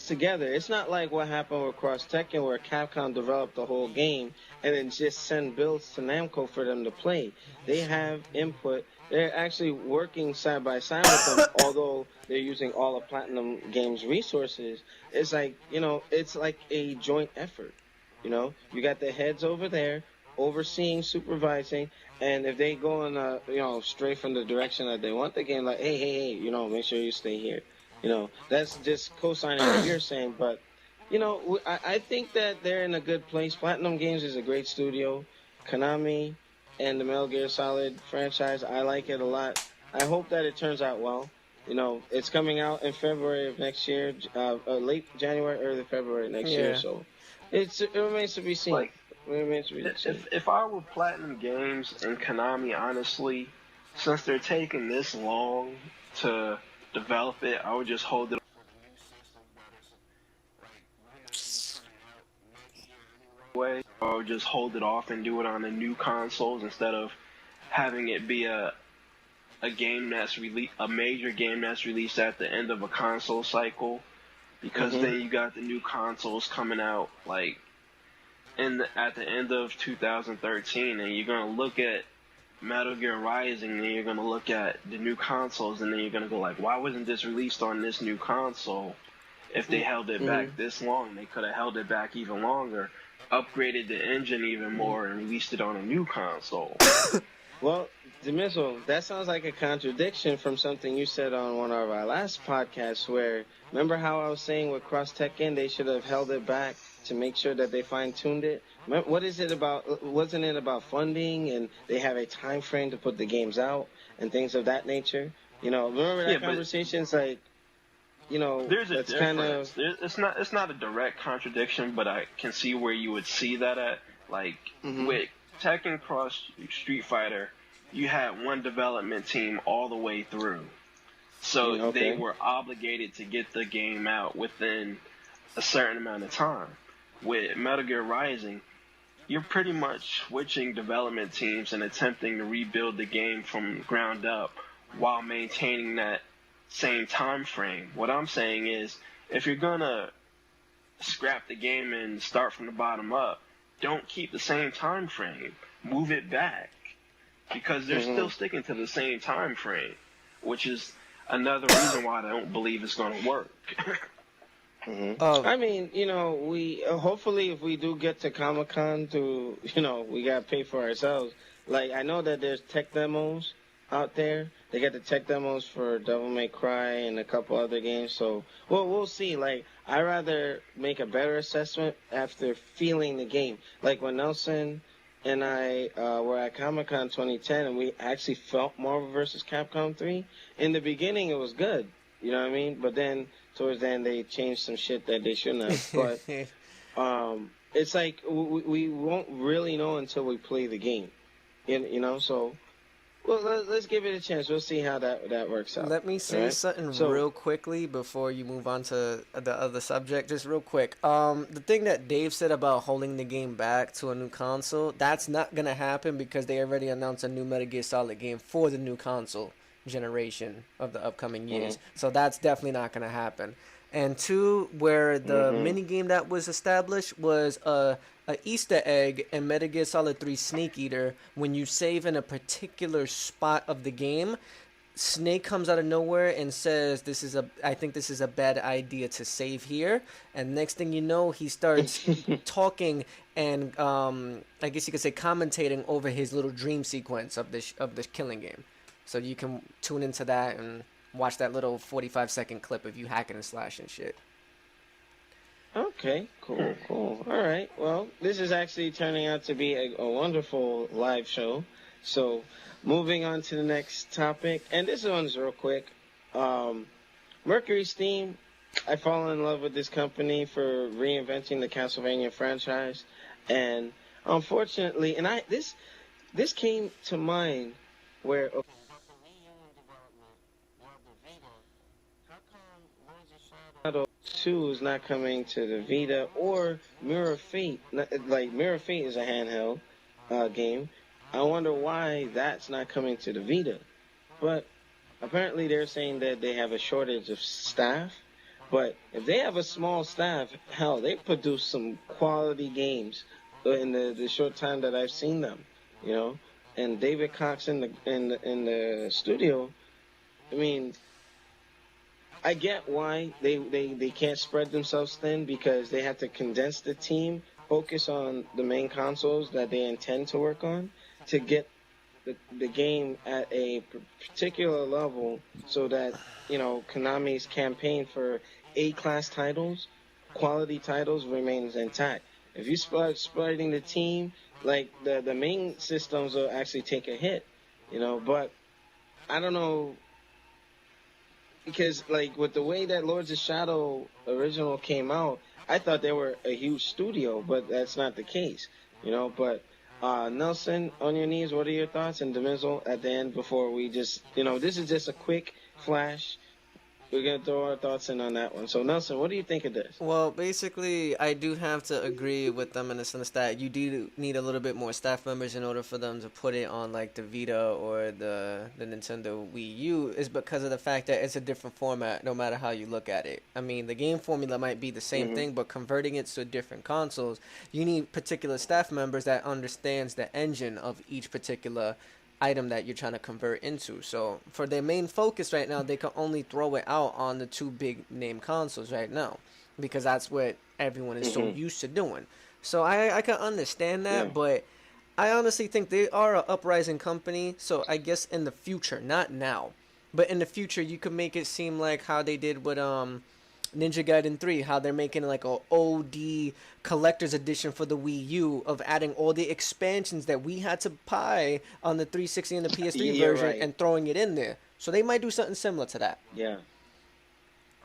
together. It's not like what happened with Cross Tekken, where Capcom developed the whole game and then just send builds to Namco for them to play. They have input. They're actually working side by side with them, although they're using all of Platinum Games' resources. It's it's like a joint effort. You got the heads over there overseeing, supervising, and if they go in straight from the direction that they want the game, hey, make sure you stay here. That's just co-signing what you're saying, but I think that they're in a good place. Platinum Games is a great studio. Konami and the Metal Gear Solid franchise, I like it a lot. I hope that it turns out well. It's coming out in February of next year, late January, early February next year, so it remains to be seen. If I were Platinum Games and Konami, honestly, since they're taking this long to develop it, I would just hold it or just hold it off and do it on the new consoles instead of having it be a game that's a major game that's released at the end of a console cycle, because then you got the new consoles coming out like at the end of 2013, and you're gonna look at Metal Gear Rising, and you're gonna look at the new consoles, and then you're gonna go like, why wasn't this released on this new console? If they held it back this long, they could have held it back even longer, upgraded the engine even more, and released it on a new console. Well, Demizzle, that sounds like a contradiction from something you said on one of our last podcasts where, remember how I was saying with Cross Tekken, they should have held it back to make sure that they fine-tuned it? What is it about? Wasn't it about funding and they have a time frame to put the games out and things of that nature? You know, remember that conversation? It's like, you know, there's a that's difference. It's not a direct contradiction, but I can see where you would see that at. Like with Tekken Cross Street Fighter, you had one development team all the way through, so they were obligated to get the game out within a certain amount of time. With Metal Gear Rising, you're pretty much switching development teams and attempting to rebuild the game from ground up while maintaining that same time frame. What I'm saying is, if you're gonna scrap the game and start from the bottom up, don't keep the same time frame. Move it back, because they're still sticking to the same time frame, which is another reason why I don't believe it's gonna work. I mean, you know, we hopefully if we do get to Comic-Con, we gotta pay for ourselves. Like, I know that there's tech demos out there. They got the tech demos for Devil May Cry and a couple other games. So, we'll see. Like, I rather make a better assessment after feeling the game. Like when Nelson and I were at Comic-Con 2010, and we actually felt Marvel vs. Capcom 3. In the beginning, it was good. You know what I mean? But then towards the end, they changed some shit that they shouldn't have. But it's like we won't really know until we play the game. You know, so well, let's give it a chance. We'll see how that works out. Let me say something real quickly before you move on to the other subject. Just real quick. The thing that Dave said about holding the game back to a new console, that's not going to happen because they already announced a new Metal Gear Solid game for the new console generation of the upcoming years. So that's definitely not going to happen. And two, where the mini game that was established was a Easter egg in Metal Gear Solid 3 Snake Eater. When you save in a particular spot of the game, Snake comes out of nowhere and says, I think this is a bad idea to save here. And next thing you know, he starts talking and I guess you could say commentating over his little dream sequence of this killing game. So you can tune into that and watch that little 45-second clip of you hacking and slashing shit. Okay, cool. All right. Well, this is actually turning out to be a wonderful live show. So, moving on to the next topic, and this one's real quick. Mercury Steam, I fall in love with this company for reinventing the Castlevania franchise, and unfortunately, and this came to mind where. Shadow 2 is not coming to the Vita or Mirror of Fate. Like, Mirror of Fate is a handheld game. I wonder why that's not coming to the Vita. But apparently they're saying that they have a shortage of staff. But if they have a small staff, hell, they produce some quality games in the short time that I've seen them, you know. And David Cox in the studio, I mean, I get why they can't spread themselves thin, because they have to condense the team, focus on the main consoles that they intend to work on to get the game at a particular level so that, you know, Konami's campaign for A-class titles, quality titles, remains intact. If you start spreading the team, like the main systems will actually take a hit, you know, but I don't know. Because, like, with the way that Lords of Shadow original came out, I thought they were a huge studio, but that's not the case, you know. But, Nelson, on your knees, what are your thoughts? And Demizzle at the end before we just, you know, this is just a quick flash, we're gonna throw our thoughts in on that one. So Nelson, what do you think of this? Well, basically, I do have to agree with them in the sense that you do need a little bit more staff members in order for them to put it on like the Vita or the Nintendo Wii U, is because of the fact that it's a different format no matter how you look at it. I mean, the game formula might be the same thing, but converting it to different consoles, you need particular staff members that understands the engine of each particular item that you're trying to convert into. So for their main focus right now, they can only throw it out on the two big name consoles right now because that's what everyone is so used to doing. So I can understand that, but I honestly think they are an uprising company. So I guess in the future, not now, but in the future, you could make it seem like how they did with Ninja Gaiden 3, how they're making like a OD collector's edition for the Wii U of adding all the expansions that we had to buy on the 360 and the PS3 version and throwing it in there. So they might do something similar to that. Yeah.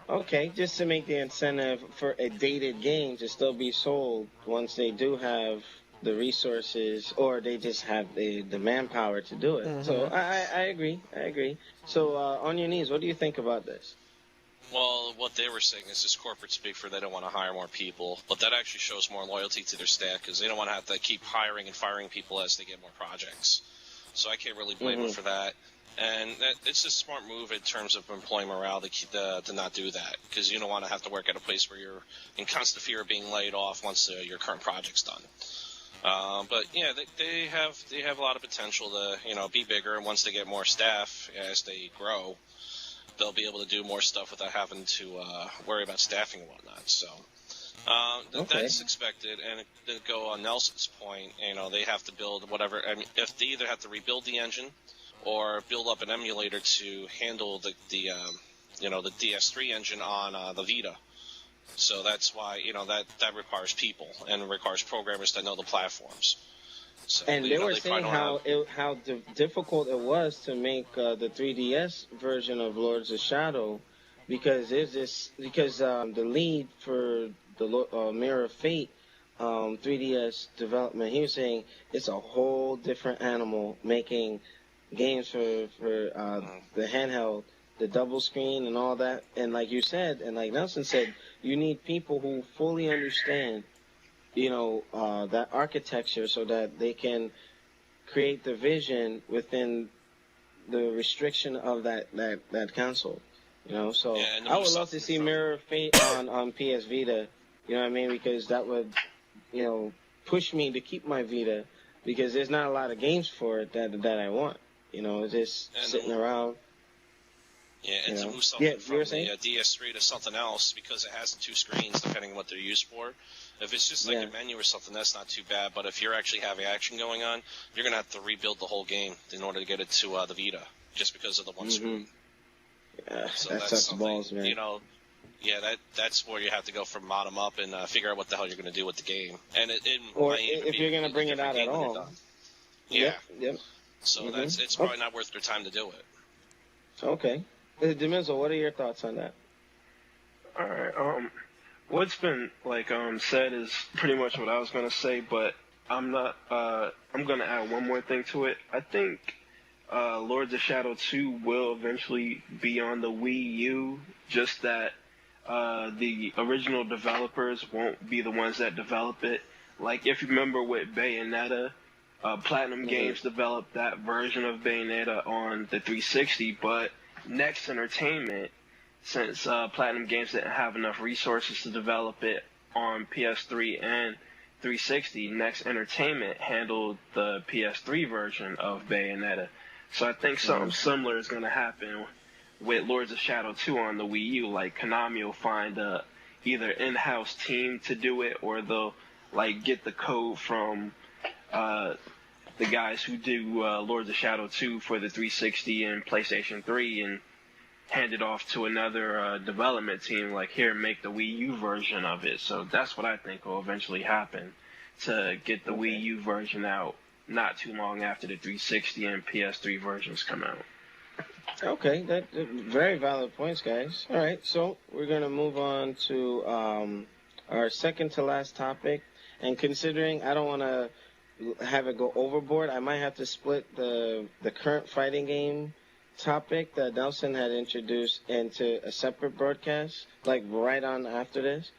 Okay, just to make the incentive for a dated game to still be sold once they do have the resources or they just have the manpower to do it. So I agree. So on your knees, what do you think about this? Well, what they were saying is just corporate speak for they don't want to hire more people, but that actually shows more loyalty to their staff because they don't want to have to keep hiring and firing people as they get more projects. So I can't really blame them for that. And it's a smart move in terms of employee morale to not do that because you don't want to have to work at a place where you're in constant fear of being laid off once your current project's done. But yeah, they have a lot of potential to be bigger, and once they get more staff as they grow, they'll be able to do more stuff without having to worry about staffing and whatnot. So that's expected. And to go on Nelson's point, they have to build whatever. I mean, if they either have to rebuild the engine or build up an emulator to handle the DS3 engine on the Vita. So that's why that requires people and requires programmers that know the platforms. So, and they were saying how difficult it was to make the 3DS version of Lords of Shadow because the lead for the Mirror of Fate 3DS development, he was saying it's a whole different animal making games for the handheld, the double screen and all that. And like you said, and like Nelson said, you need people who fully understand that architecture so that they can create the vision within the restriction of that console. So I would love to see Mirror of Fate on PS Vita, you know what I mean? Because that would, push me to keep my Vita because there's not a lot of games for it that I want. Just sitting around. Yeah, and to move something from the DS3 to something else because it has the two screens depending on what they're used for. If it's just like a menu or something, that's not too bad. But if you're actually having action going on, you're going to have to rebuild the whole game in order to get it to the Vita just because of the one screen. Yeah, so that's something, balls, man. That's where you have to go from bottom up and figure out what the hell you're going to do with the game. And if you're going to bring it out at all. Yeah. Yep. So it's probably not worth their time to do it. Okay. Demizzle, what are your thoughts on that? All right. What's been said is pretty much what I was gonna say, but I'm not. I'm gonna add one more thing to it. I think Lords of Shadow 2 will eventually be on the Wii U. Just that the original developers won't be the ones that develop it. Like if you remember with Bayonetta, Platinum Games developed that version of Bayonetta on the 360, but Next Entertainment, since Platinum Games didn't have enough resources to develop it on PS3 and 360, Next Entertainment handled the PS3 version of Bayonetta. So I think something similar is going to happen with Lords of Shadow 2 on the Wii U. Like Konami will find either in-house team to do it, or they'll get the code from the guys who do Lords of Shadow 2 for the 360 and PlayStation 3 and hand it off to another development team, like, here, make the Wii U version of it. So that's what I think will eventually happen, to get the Wii U version out not too long after the 360 and PS3 versions come out. Okay, that very valid points, guys. All right, so we're going to move on to our second to last topic. And considering I don't want to have it go overboard, I might have to split the current fighting game topic that Nelson had introduced into a separate broadcast, like right on after this,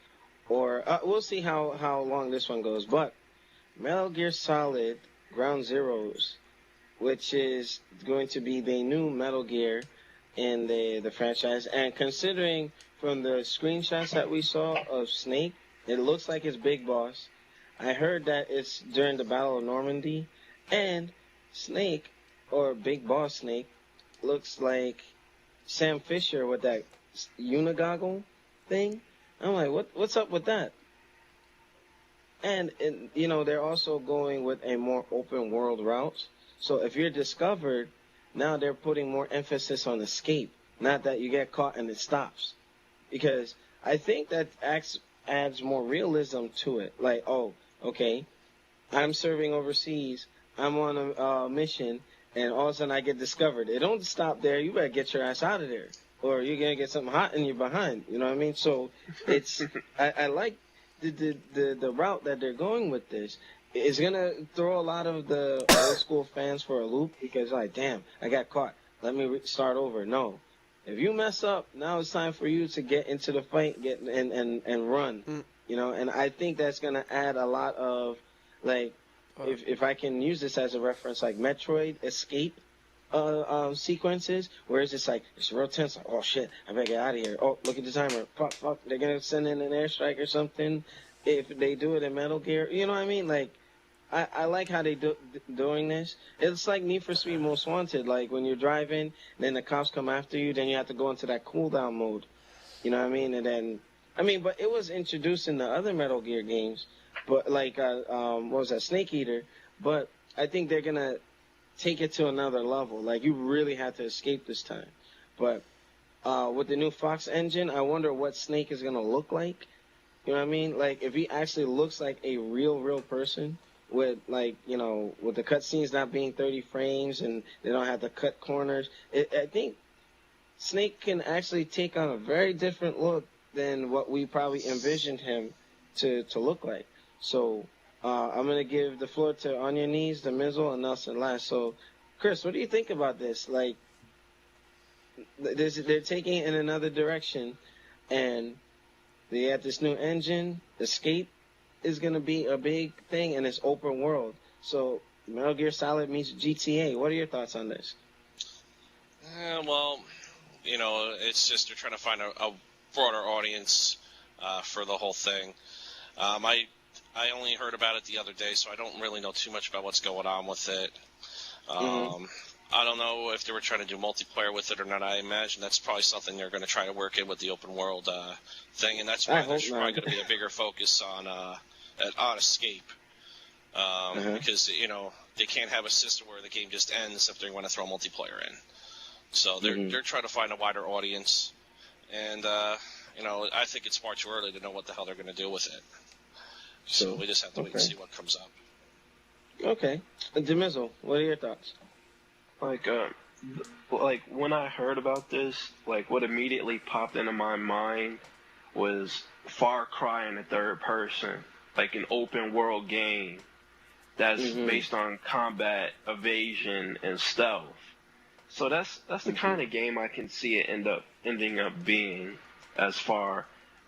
or we'll see how long this one goes. But Metal Gear Solid Ground Zeroes, which is going to be the new Metal Gear in the franchise, and considering from the screenshots that we saw of Snake, it looks like it's Big Boss. I heard that it's during the Battle of Normandy, and Snake, or Big Boss Snake, looks like Sam Fisher with that unigoggle thing. I'm like, what's up with that? And they're also going with a more open world route. So if you're discovered, now they're putting more emphasis on escape, not that you get caught and it stops. Because I think that adds more realism to it. Like, oh, okay, I'm serving overseas, I'm on a mission, and all of a sudden I get discovered. It don't stop there. You better get your ass out of there, or you're gonna get something hot in your behind. You know what I mean? So it's I like the route that they're going with this. It's gonna throw a lot of the old school fans for a loop, because like, damn, I got caught. Let me start over. No, if you mess up, now it's time for you to get into the fight, get and run. And I think that's gonna add a lot of, like, if I can use this as a reference, like Metroid escape sequences, where it's just like, it's real tense, like, oh shit, I better get out of here. Oh, look at the timer. Fuck, they're gonna send in an airstrike or something. If they do it in Metal Gear, you know what I mean? Like, I like how they doing this. It's like Need for Speed Most Wanted. Like, when you're driving, then the cops come after you, then you have to go into that cooldown mode. You know what I mean? And then, but it was introduced in the other Metal Gear games. But, like, what was that, Snake Eater? But I think they're going to take it to another level. Like, you really have to escape this time. But with the new Fox engine, I wonder what Snake is going to look like. You know what I mean? Like, if he actually looks like a real person, with, like, with the cutscenes not being 30 frames and they don't have to cut corners, I think Snake can actually take on a very different look than what we probably envisioned him to look like. So I'm going to give the floor to On Your Knees, Demizzle, and Nelson last. So, Chris, what do you think about this? Like, they're taking it in another direction, and they have this new engine. Escape is going to be a big thing, and it's open world. So Metal Gear Solid meets GTA. What are your thoughts on this? Well, it's just they're trying to find a broader audience for the whole thing. I only heard about it the other day, so I don't really know too much about what's going on with it. I don't know if they were trying to do multiplayer with it or not. I imagine that's probably something they're going to try to work in with the open world thing, and that's why there's probably going to be a bigger focus on escape. Because, they can't have a system where the game just ends if they want to throw multiplayer in. So they're trying to find a wider audience, and, I think it's far too early to know what the hell they're going to do with it. So we just have to wait and see what comes up. Okay. Demizzle, what are your thoughts? Like when I heard about this, like, what immediately popped into my mind was Far Cry in the third person, like an open world game that's based on combat, evasion, and stealth. So that's the kind of game I can see it ending up being, as far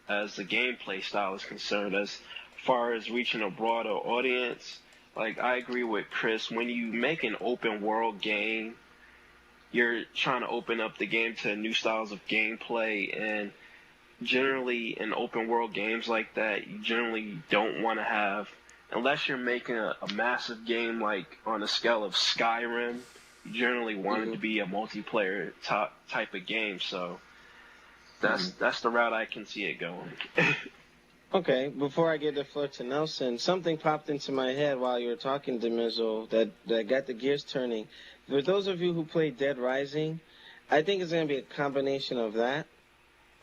as the gameplay style is concerned. As far as reaching a broader audience, like, I agree with Chris. When you make an open world game, you're trying to open up the game to new styles of gameplay, and generally in open world games like that, you generally don't want to have, unless you're making a massive game like on the scale of Skyrim, you generally want it to be a multiplayer type of game. So that's the route I can see it going. Okay, before I give the floor to Nelson, something popped into my head while you were talking, Demizzle, that got the gears turning. For those of you who played Dead Rising, I think it's going to be a combination of that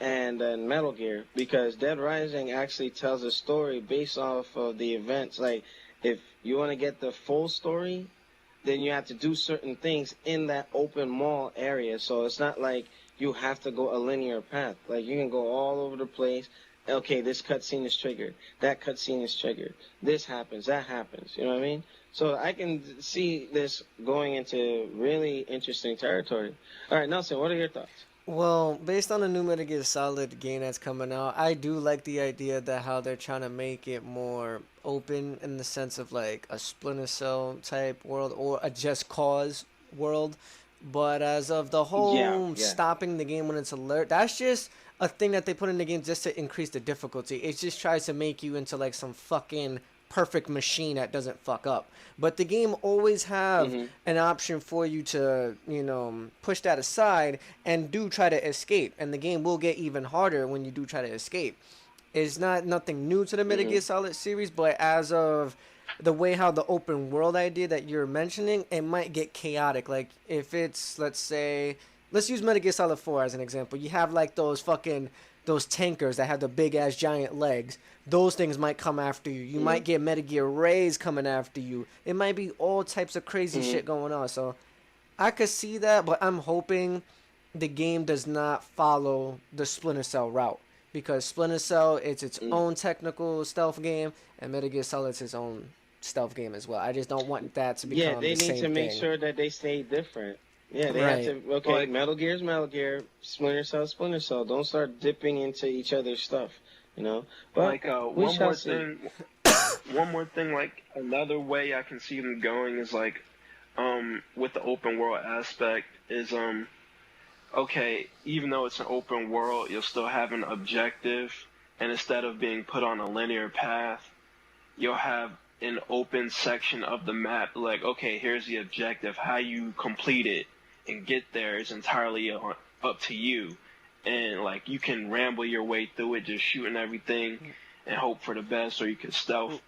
and Metal Gear, because Dead Rising actually tells a story based off of the events. Like, if you want to get the full story, then you have to do certain things in that open mall area. So it's not like you have to go a linear path. Like, you can go all over the place. okay, this cutscene is triggered, that cutscene is triggered, this happens, that happens. You know what I mean? So I can see this going into really interesting territory. All right, Nelson, what are your thoughts? Well, based on the new Metal Gear Solid game that's coming out, I do like the idea that how they're trying to make it more open in the sense of like a Splinter Cell type world or a Just Cause world. But as of the Yeah, whole yeah. stopping the game when it's alert, that's just a thing that they put in the game just to increase the difficulty. It just tries to make you into like some fucking perfect machine that doesn't fuck up. But the game always have Mm-hmm. an option for you to, push that aside and do try to escape. And the game will get even harder when you do try to escape. It's not nothing new to the Metal Mm-hmm. Gear Solid series, but as of the way how the open world idea that you're mentioning, it might get chaotic. Like if it's, let's use Metal Gear Solid 4 as an example. You have like those tankers that have the big ass giant legs. Those things might come after you. You Mm-hmm. might get Metal Gear Rays coming after you. It might be all types of crazy Mm-hmm. shit going on. So I could see that, but I'm hoping the game does not follow the Splinter Cell route because Splinter Cell it's its own technical stealth game, and Metal Gear Solid's its own stealth game as well. I just don't want that to Yeah, become they the need same to make thing. sure that they stay different. Yeah, they have Right. to. Okay, Like- Metal Gear is Metal Gear, Splinter Cell, Splinter Cell. Don't start dipping into each other's stuff. You know. But Like we one shall more see. thing, one more thing. Like another way I can see them going is like, with the open world aspect is okay, even though it's an open world, you'll still have an objective, and instead of being put on a linear path, you'll have an open section of the map. Like, okay, here's the objective. How you complete it and get there is entirely up to you. And like, you can ramble your way through it, just shooting everything and hope for the best, or you can stealth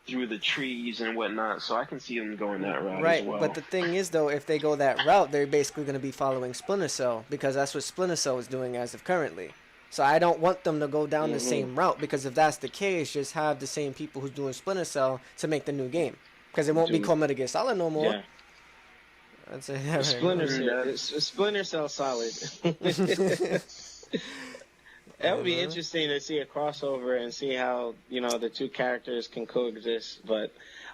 through the trees and whatnot. So I can see them going that route Right, as well. but the thing is though, if they go that route, they're basically going to be following Splinter Cell because that's what Splinter Cell is doing as of currently. So I don't want them to go down the same route because if that's the case, just have the same people who's doing Splinter Cell to make the new game because it won't be Dude. called Metal Gear Solid no more. Yeah. I'd say that right Splinter now. Cell, Splinter Cell Solid. That would be interesting to see a crossover and see how the two characters can coexist. But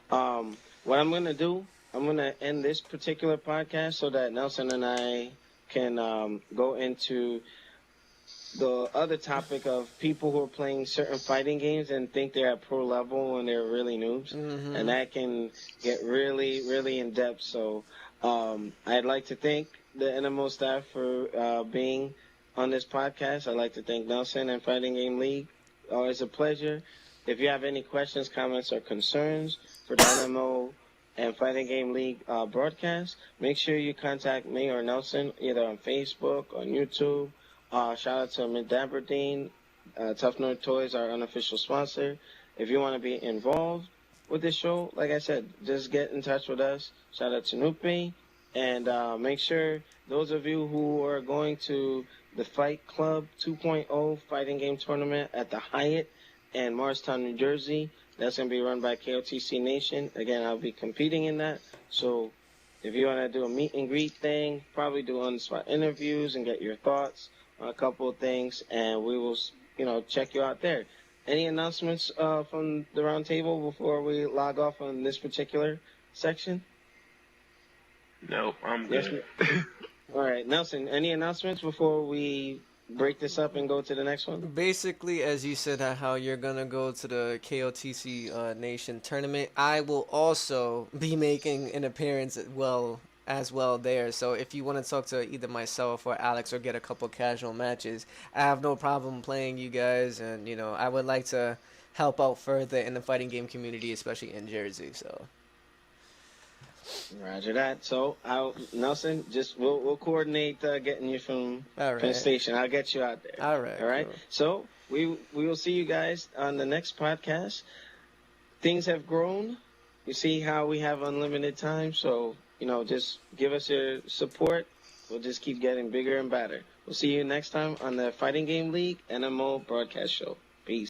what I'm gonna do, I'm gonna end this particular podcast so that Nelson and I can go into the other topic of people who are playing certain fighting games and think they're at pro level when they're really noobs, and that can get really, really in depth. So I'd like to thank the Nmo staff for being on this podcast. I'd like to thank Nelson and Fighting Game League. Always a pleasure. If you have any questions, comments, or concerns for the Nmo and Fighting Game League broadcast, make sure you contact me or Nelson either on Facebook, on YouTube. Shout out to Mid Aberdeen. Tough Nerd Toys, our unofficial sponsor. If you want to be involved with this show, like I said, just get in touch with us. Shout out to Nupe. And make sure those of you who are going to the Fight Club 2.0 fighting game tournament at the Hyatt in Morristown, New Jersey, that's going to be run by KOTC Nation. Again, I'll be competing in that. So if you want to do a meet and greet thing, probably do on-the-spot interviews and get your thoughts on a couple of things, and we will, check you out there. Any announcements from the round table before we log off on this particular section? Nope, I'm Yes, good. All right, Nelson, any announcements before we break this up and go to the next one? Basically, as you said, how you're gonna go to the KOTC Nation tournament, I will also be making an appearance as well there. So if you want to talk to either myself or Alex or get a couple casual matches, I have no problem playing you guys, and I would like to help out further in the fighting game community, especially in Jersey. So. Roger that. So, Nelson, we'll coordinate getting you from All Penn right. Station. I'll get you out there. All right. All right. Cool. So we will see you guys on the next podcast. Things have grown. You see how we have unlimited time. So just give us your support. We'll just keep getting bigger and better. We'll see you next time on the Fighting Game League NMO broadcast show. Peace.